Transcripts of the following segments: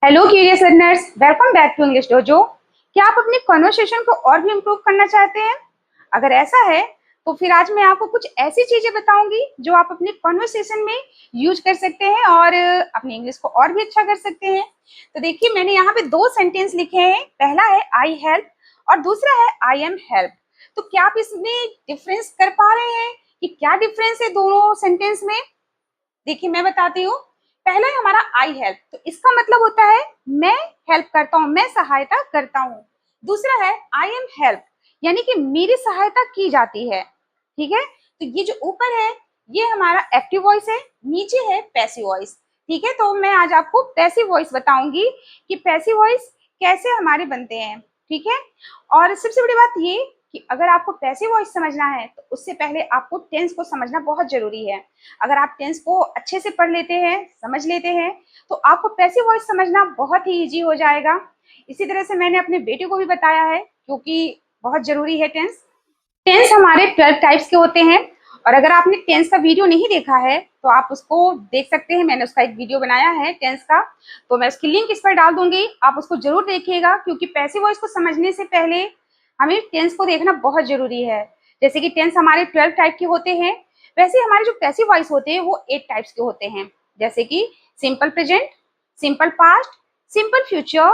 Hello curious learners, welcome back to English Dojo. क्या आप अपनी कन्वर्सेशन को और भी इम्प्रूव करना चाहते हैं? अगर ऐसा है तो फिर आज मैं आपको कुछ ऐसी चीजें बताऊंगी जो आप अपनी कन्वर्सेशन में यूज कर सकते हैं और अपनी इंग्लिश को और भी अच्छा कर सकते हैं। तो देखिए, मैंने यहाँ पे दो सेंटेंस लिखे हैं। पहला है आई हेल्प और दूसरा है आई एम हेल्प। तो क्या आप इसमें डिफरेंस कर पा रहे हैं कि क्या डिफरेंस है दोनों सेंटेंस में? देखिए, मैं बताती हूँ। पहला है हमारा आई हेल्प, तो इसका मतलब होता है मैं हेल्प करता हूँ, मैं सहायता करता हूँ। दूसरा है आई एम हेल्प, यानी कि मेरी सहायता की जाती है। ठीक है, तो ये जो ऊपर है ये हमारा एक्टिव वॉइस है, नीचे है पैसिव वॉइस। ठीक है, तो मैं आज आपको पैसिव वॉइस बताऊंगी कि पैसिव वॉइस कैसे हमारे बनते हैं। ठीक है, और सबसे बड़ी बात ये कि अगर आपको पैसिव वॉइस समझना है तो उससे पहले आपको टेंस को समझना बहुत जरूरी है। अगर आप टेंस को अच्छे से पढ़ लेते हैं, समझ लेते हैं, तो आपको पैसिव वॉइस समझना बहुत ही इजी हो जाएगा। इसी तरह से मैंने अपने बेटे को भी बताया है, क्योंकि बहुत जरूरी है टेंस। टेंस हमारे 12 टाइप्स के होते हैं, और अगर आपने टेंस का वीडियो नहीं देखा है तो आप उसको देख सकते हैं। मैंने उसका एक वीडियो बनाया है टेंस का, तो मैं उसकी लिंक इस पर डाल दूंगी, आप उसको जरूर देखिएगा। क्योंकि पैसिव वॉइस को समझने से पहले हमें टेंस को देखना बहुत जरूरी है। जैसे कि टेंस हमारे 12 टाइप के होते हैं, वैसे हमारे जो पैसिव वॉइस होते हैं वो 8 टाइप्स के होते हैं। जैसे कि simple present, simple past, simple future,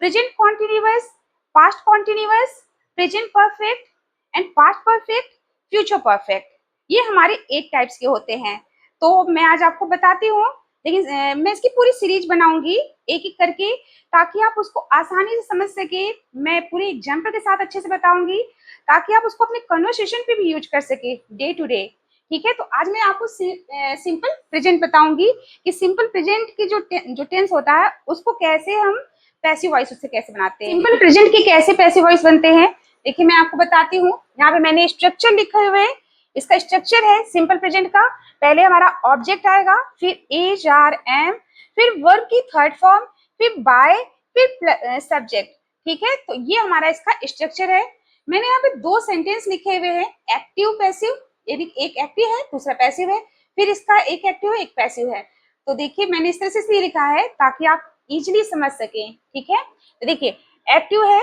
present continuous, past continuous, present perfect and past perfect, future perfect. ये हमारे 8 टाइप्स के होते हैं। तो मैं आज आपको बताती हूँ, लेकिन मैं इसकी पूरी सीरीज बनाऊंगी एक एक करके, ताकि आप उसको आसानी से समझ सके। मैं पूरे एग्जाम्पल के साथ अच्छे से बताऊंगी, ताकि आप उसको अपने कन्वर्सेशन पे भी यूज कर सके डे टू डे। ठीक है, तो आज मैं आपको सिंपल प्रेजेंट बताऊंगी कि सिंपल प्रेजेंट की जो टेंस होता है उसको कैसे हम पैसिव वॉइस उससे कैसे बनाते हैं। सिंपल प्रेजेंट के कैसे पैसिव वॉइस बनते हैं, देखिए मैं आपको बताती हूँ। यहाँ पे मैंने स्ट्रक्चर लिखे हुए हैं। इसका स्ट्रक्चर है सिंपल प्रेजेंट का, पहले हमारा ऑब्जेक्ट आएगा, फिर एज आर एम, फिर वर्ब की थर्ड फॉर्म, फिर बाय, फिर सब्जेक्ट। ठीक है, तो ये हमारा इसका स्ट्रक्चर है। मैंने यहाँ पे दो सेंटेंस लिखे हुए हैं, एक्टिव पैसिव, यानी एक एक्टिव है दूसरा पैसिव है, फिर इसका एक एक्टिव है एक पैसिव है। तो देखिए, मैंने इस तरह से इसलिए लिखा है ताकि आप इजिली समझ सकें। ठीक है, तो देखिए एक्टिव है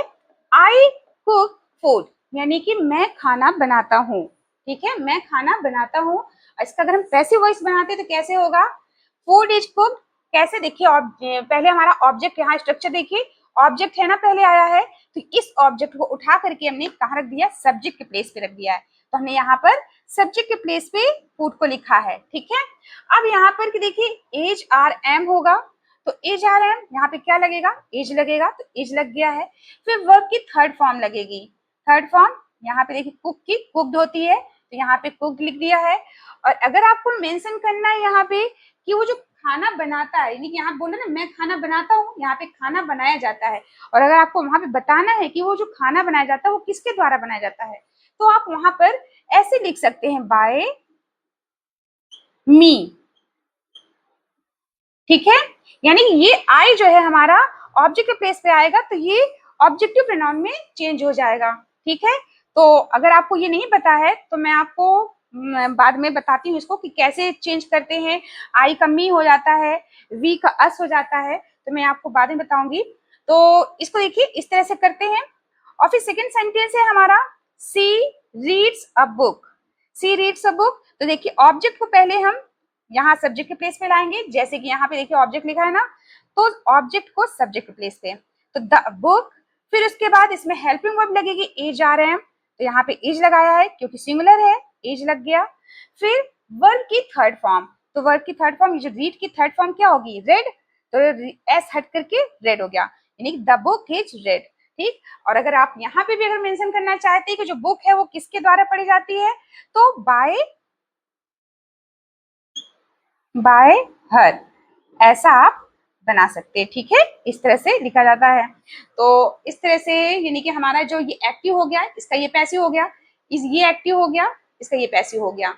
आई कुक फूड, यानी कि मैं खाना बनाता हूँ। ठीक है, मैं खाना बनाता हूँ। इसका अगर हम पैसिव वॉइस बनाते तो कैसे होगा? Food is cooked. कैसे? देखिए, पहले हमारा ऑब्जेक्ट, यहाँ स्ट्रक्चर देखिए, ऑब्जेक्ट है ना पहले आया है, तो इस ऑब्जेक्ट को उठा करके हमने कहाँ रख दिया? सब्जेक्ट के प्लेस पे रख दिया है। तो हमने यहाँ पर सब्जेक्ट के प्लेस पे फूड को लिखा है। ठीक है, अब यहाँ पर कि देखिए एज आर एम होगा, तो एज आर एम यहाँ पे क्या लगेगा? एज लगेगा, तो एज लग गया है। फिर वर्ब की थर्ड फॉर्म लगेगी। थर्ड फॉर्म यहाँ पे देखिए कुक की, कुक्ड होती है, तो यहाँ पे कुक्ड लिख दिया है। और अगर आपको मेंशन करना है यहाँ पे कि वो जो खाना बनाता है, यानी कि यहाँ बोले ना मैं खाना बनाता हूँ, यहाँ पे खाना बनाया जाता है। और अगर आपको वहां पे बताना है कि वो जो खाना बनाया जाता है वो किसके द्वारा बनाया जाता है, तो आप वहां पर ऐसे लिख सकते हैं, बाय मी। ठीक है, यानी कि ये आई जो है हमारा ऑब्जेक्ट के प्लेस पे आएगा, तो ये ऑब्जेक्टिव प्रोनाउन में चेंज हो जाएगा। ठीक है, तो अगर आपको ये नहीं पता है तो मैं आपको बाद में बताती हूँ इसको कि कैसे चेंज करते हैं। आई का मी हो जाता है, वी का अस हो जाता है, तो मैं आपको बाद में बताऊंगी। तो इसको देखिए इस तरह से करते हैं। और फिर सेकेंड सेंटेंस है हमारा she reads a book. She reads a book, तो देखिए ऑब्जेक्ट को पहले हम यहाँ सब्जेक्ट के प्लेस पे लाएंगे। जैसे कि यहाँ पे देखिए ऑब्जेक्ट लिखा है ना, तो ऑब्जेक्ट को सब्जेक्ट के प्लेस पे, तो द बुक। फिर उसके बाद इसमें हेल्पिंग वर्ब लगेगी एज आर एम, तो यहाँ पे एज लगाया है क्योंकि सिंगुलर है, एज लग गया। फिर वर्ब की थर्ड फॉर्म, तो वर्ब की थर्ड फॉर्म, ये जो रीड की थर्ड फॉर्म क्या होगी? रेड, तो एस हट करके रेड हो गया, यानी द बुक इज रेड। ठीक, और अगर आप यहाँ पे भी अगर मेंशन करना चाहते हैं कि जो बुक है वो किसके द्वारा पढ़ी जाती है, तो बाय हर, ऐसा आप बना सकते हैं। ठीक है, इस तरह से लिखा जाता है। तो इस तरह से, यानी कि हमारा जो ये एक्टिव हो गया, इसका ये पैसिव हो गया, ये एक्टिव हो गया, इसका ये पैसिव हो गया।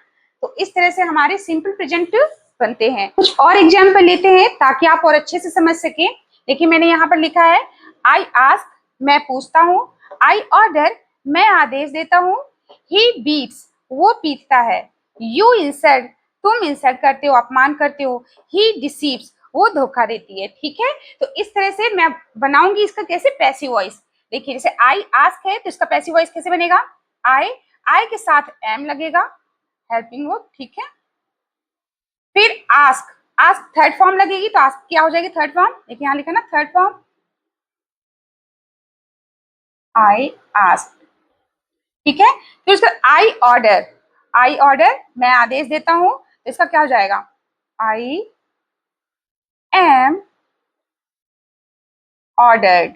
तो इस तरह से हमारे सिंपल प्रेजेंट बनते हैं। कुछ और एग्जाम्पल लेते हैं ताकि आप और अच्छे से समझ सके। देखिए मैंने यहाँ पर लिखा है आई आस्क, मैं पूछता हूँ, आई ऑर्डर, मैं आदेश देता हूँ, ही बीट्स, वो पीटता है, यू इंसल्ट, तुम इंसल्ट करते हो, अपमान करते हो, ही डिसीव्स, वो धोखा देती है। ठीक है, तो इस तरह से मैं बनाऊंगी इसका कैसे पैसिव वॉइस। देखिए जैसे आई आस्क है तो इसका पैसिव वॉइस कैसे बनेगा, आई, आई के साथ एम लगेगा, हेल्पिंग वर्ब। ठीक है, फिर आस्क, आस्क थर्ड फॉर्म लगेगी तो आस्क क्या हो जाएगी थर्ड फॉर्म, देखिए यहाँ लिखा ना थर्ड फॉर्म, आई आस्क। ठीक है, फिर उसका आई ऑर्डर, आई ऑर्डर मैं आदेश देता हूं तो इसका क्या हो जाएगा, आई एम ऑर्डर्ड।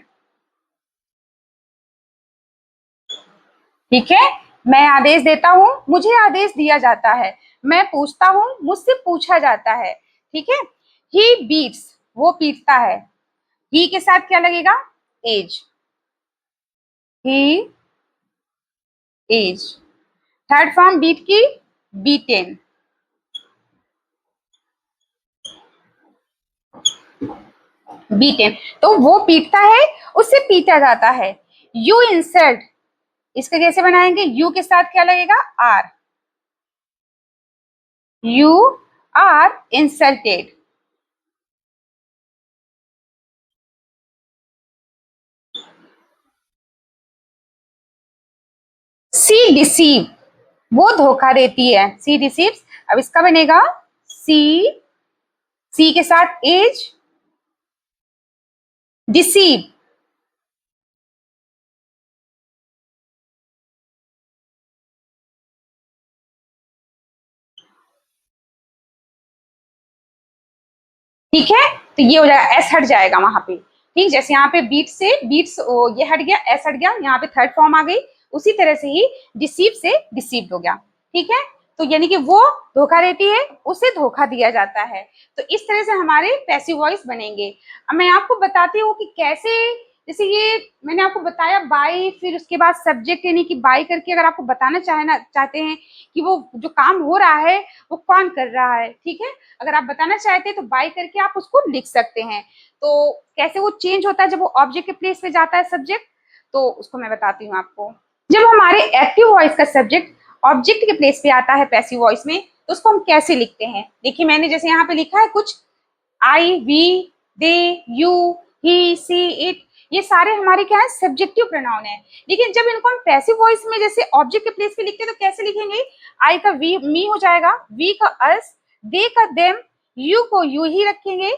ठीक है, मैं आदेश देता हूं, मुझे आदेश दिया जाता है, मैं पूछता हूं, मुझसे पूछा जाता है। ठीक है, ही बीट्स, वो पीटता है, ही के साथ क्या लगेगा, एज, ही एज। थर्ड फॉर्म बीट की, बीटेन। बीटेन तो वो पीटता है, उससे पीटा जाता है। यू इंसल्ट, इसका कैसे बनाएंगे, यू के साथ क्या लगेगा, are, you are insulted. See deceive, वो धोखा देती है, सी डिसीव्स। अब इसका बनेगा सी, सी के साथ एज, डिसीव। ठीक है, तो ये हो जाएगा, एस हट जाएगा वहां पे। ठीक, जैसे यहाँ पे बीट से बीट्स ये हट गया, एस हट गया, यहाँ पे थर्ड फॉर्म आ गई, उसी तरह से ही डिसीव से डिसीव्ड हो गया। ठीक है, तो यानी कि वो धोखा देती है, उसे धोखा दिया जाता है। तो इस तरह से हमारे पैसिव वॉइस बनेंगे। अब मैं आपको बताती हूँ कि कैसे, जैसे ये मैंने आपको बताया बाई, फिर उसके बाद सब्जेक्ट, यानी कि बाई करके अगर आपको बताना चाहते हैं कि वो जो काम हो रहा है वो कौन कर रहा है। ठीक है, अगर आप बताना चाहते हैं तो बाई करके आप उसको लिख सकते हैं। तो कैसे वो चेंज होता है जब वो ऑब्जेक्ट के प्लेस पे जाता है सब्जेक्ट, तो उसको मैं बताती हूँ आपको। जब हमारे एक्टिव वॉइस का सब्जेक्ट ऑब्जेक्ट के प्लेस पे आता है पैसिव वॉइस में, तो उसको हम कैसे लिखते हैं। देखिए मैंने जैसे यहाँ पे लिखा है कुछ, I, we, they, you, he, she, it, ये सारे हमारे क्या है, सब्जेक्टिव प्रोनाउन है। लेकिन जब इनको हम पैसिव वॉइस में जैसे ऑब्जेक्ट के प्लेस पे लिखते हैं तो कैसे लिखेंगे, आई का वी मी हो जाएगा, वी का अस, दे का देम, यू को यू ही रखेंगे,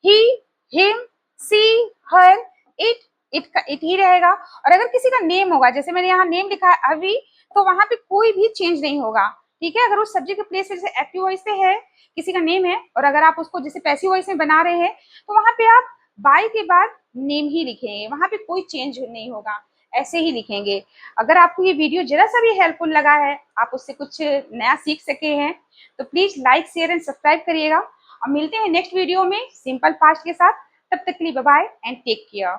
he, him, she, her, it, it का इट ही रहेगा। और अगर किसी का नेम होगा, जैसे मैंने यहाँ नेम लिखा है अभी, तो वहां पे कोई भी चेंज नहीं होगा। ठीक है, अगर वो सब्जेक्ट के प्लेस पे जैसे एक्टिव वॉइस पे है, किसी का नेम है, और अगर आप उसको जैसे पैसिव वॉइस में बना रहे हैं तो वहां पे आप बाय के बाद नेम ही लिखेंगे, वहां पे कोई चेंज नहीं होगा, ऐसे ही लिखेंगे। अगर आपको ये वीडियो जरा सा भी हेल्पफुल लगा है, आप उससे कुछ नया सीख सके हैं, तो please like share and subscribe करिएगा। और मिलते हैं नेक्स्ट वीडियो में सिंपल फास्ट के साथ। तब तक के लिए bye bye and take care.